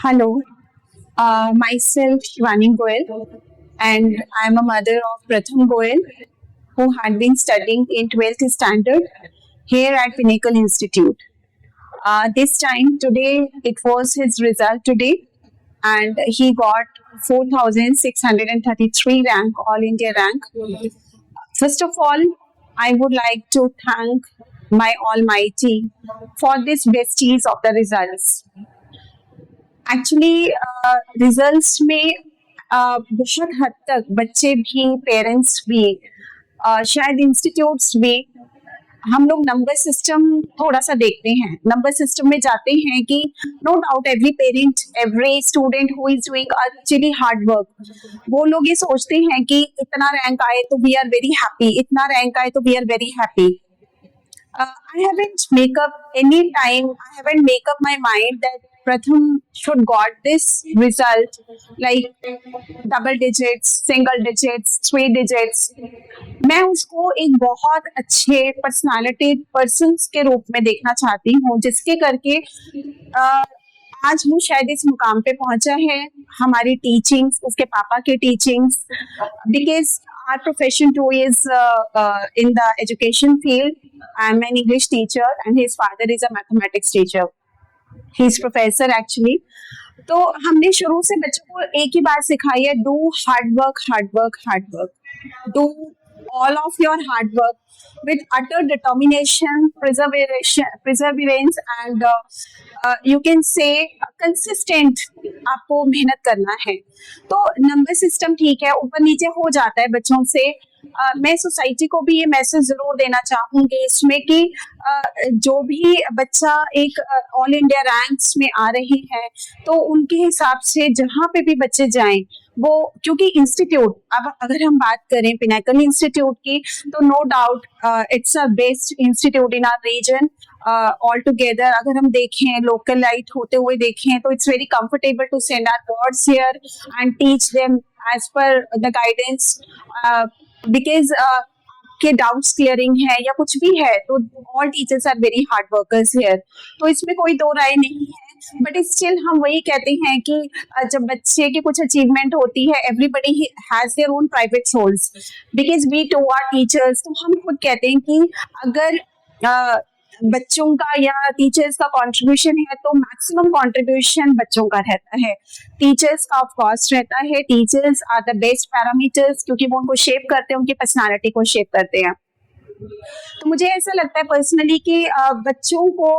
Hello, myself Shivani Goel, and I'm a mother of Pratham Goel, who had been studying in 12th standard here at Pinnacle Institute. This time today, it was his result today, and he got 4,633 rank, All India rank. First of all, I would like to thank my Almighty for this besties of the results. Actually results में बहुत हद तक बच्चे भी parents भी शायद institutes भी हम लोग नंबर सिस्टम थोड़ा सा देखते हैं, नंबर सिस्टम में जाते हैं कि no doubt every parent every student who is doing actually hard work, वो लोग ये सोचते हैं कि इतना रैंक आए तो वी आर वेरी हैप्पी, इतना रैंक आए तो we are very happy. I haven't make up any time. I haven't make up my mind that Pratham should got this result like double digits, single digits, 3 digits. मैं उसको एक बहुत अच्छे personality persons के रूप में देखना चाहती हूँ, जिसके करके आज वो शायद इस मुकाम पे पहुंचा है. हमारी टीचिंग्स, उसके पापा की teachings, because our profession too is in the education field. I'm an English teacher and his father is a mathematics teacher. He's professor actually. तो हमने शुरू से बच्चों को एक ही बात सिखाई है, do hard work, hard work, hard work. Do all of your hard work with utter determination, perseverance and you can say consistent. आपको मेहनत करना है. तो नंबर सिस्टम ठीक है, ऊपर नीचे हो जाता है बच्चों से. मैं सोसाइटी को भी ये मैसेज जरूर देना चाहूंगी इसमें कि जो भी बच्चा एक ऑल इंडिया रैंक्स में आ रहे हैं तो उनके हिसाब से जहाँ पे भी बच्चे जाएं, वो क्योंकि इंस्टीट्यूट, अब अगर हम बात करें पिनाकल इंस्टीट्यूट की, तो no doubt it's a best institute in our region. All together अगर हम देखें लोकलाइट होते हुए देखें तो it's very comfortable to send our wards here and teach them as per the guidance, because के डाउट्स क्लियरिंग है या कुछ भी है तो all teachers are very hard workers here. तो इसमें कोई दो राय नहीं है, बट स्टिल हम वही कहते हैं कि जब बच्चे की कुछ अचीवमेंट होती है, everybody has their own private souls, because we too are teachers. तो हम खुद कहते हैं कि अगर बच्चों का या टीचर्स का कंट्रीब्यूशन है तो मैक्सिमम कंट्रीब्यूशन बच्चों का रहता है. टीचर्स का ऑफ कोर्स रहता है, teachers are the best parameters, क्योंकि वो उनको शेप करते हैं, उनकी पर्सनालिटी को शेप करते हैं. तो मुझे ऐसा लगता है पर्सनली कि बच्चों को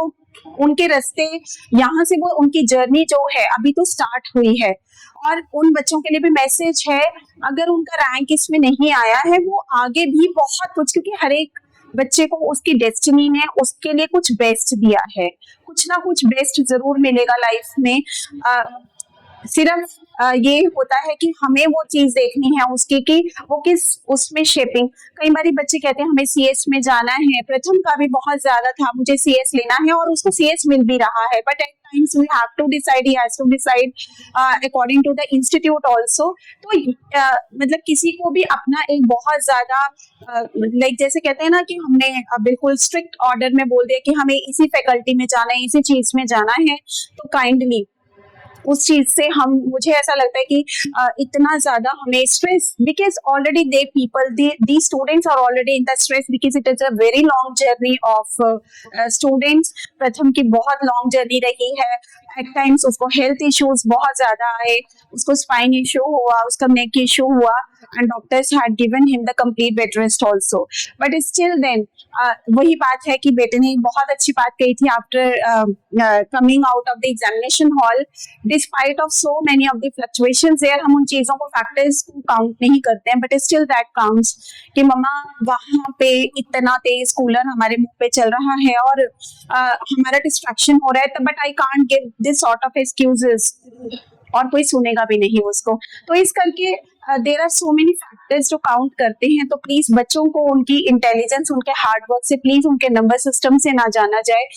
उनके रास्ते, यहाँ से वो उनकी जर्नी जो है अभी तो स्टार्ट हुई है, और उन बच्चों के लिए भी मैसेज है, अगर उनका रैंक इसमें नहीं आया है वो आगे भी बहुत कुछ, क्योंकि हर एक बच्चे को उसकी डेस्टिनी ने उसके लिए कुछ बेस्ट दिया है, कुछ ना कुछ बेस्ट जरूर मिलेगा लाइफ में. सिर्फ ये होता है कि हमें वो चीज देखनी है उसकी कि वो किस उसमें शेपिंग. कई बार बच्चे कहते हैं हमें सीएस में जाना है, प्रथम का भी बहुत ज्यादा था मुझे सीएस लेना है और उसको सीएस मिल भी रहा है, but at times we have to decide, he has to decide according to the institute also. तो मतलब किसी को भी अपना एक बहुत ज्यादा लाइक जैसे कहते हैं ना कि हमने बिल्कुल स्ट्रिक्ट ऑर्डर में बोल दिया कि हमें इसी फैकल्टी में जाना है, इसी चीज में जाना है, तो काइंडली उस चीज से हम, मुझे ऐसा लगता है कि इतना ज्यादा हमें stress, because already they people the students are already in the stress, because it is a very long journey of students. Pratham की बहुत लॉन्ग जर्नी रही है. एट टाइम्स उसको हेल्थ इश्यूज बहुत ज्यादा आए, उसको स्पाइन इशू हुआ, उसका नेक इशू हुआ, and doctors had given him the complete bed rest also. But still then वही बात है कि बेटे ने बहुत अच्छी बात कही थी after coming out of the examination hall, despite of so many of the fluctuations there, हम उन चीजों को फैक्टर्स को काउंट नहीं करते हैं, बट स्टिल दैट काउंट्स कि मम्मा वहां पे इतना तेज कूलर हमारे मुंह पे चल रहा है और हमारा डिस्ट्रैक्शन हो रहा है, but I can't give this sort of excuses, और कोई सुनेगा भी नहीं उसको. तो इस करके there are so many factors जो काउंट करते हैं. तो प्लीज बच्चों को उनकी इंटेलिजेंस, उनके हार्ड वर्क से, प्लीज उनके नंबर सिस्टम से ना जाना जाए.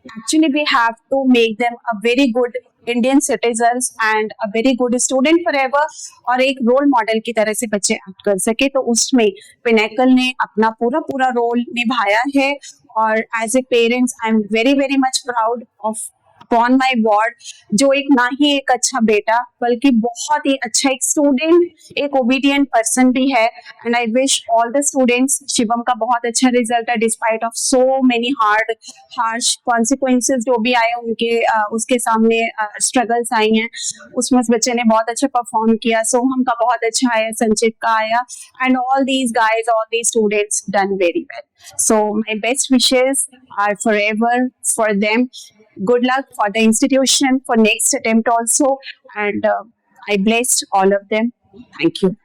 Actually we have to make them a very good Indian citizens and a very good student forever, और एक रोल मॉडल की तरह से बच्चे एक्ट कर सके. तो उसमें पिनाकल ने अपना पूरा रोल निभाया है, और as a parents I am very very much proud of upon my word, जो एक ना ही एक अच्छा बेटा बल्कि बहुत ही अच्छा एक स्टूडेंट, एक ओबीडियंट पर्सन भी है। And I wish all the students, Shivam का बहुत अच्छा रिजल्ट है despite of so many harsh consequences जो भी आए उनके उसके सामने स्ट्रगल्स आई हैं, उसमें उस बच्चे ने बहुत अच्छा परफॉर्म किया। सोहम का बहुत अच्छा आया, संचित का आया, and all these guys, all these students done very well. So my best wishes are forever for them. Good luck for the institution for next attempt also, and I blessed all of them. Thank you.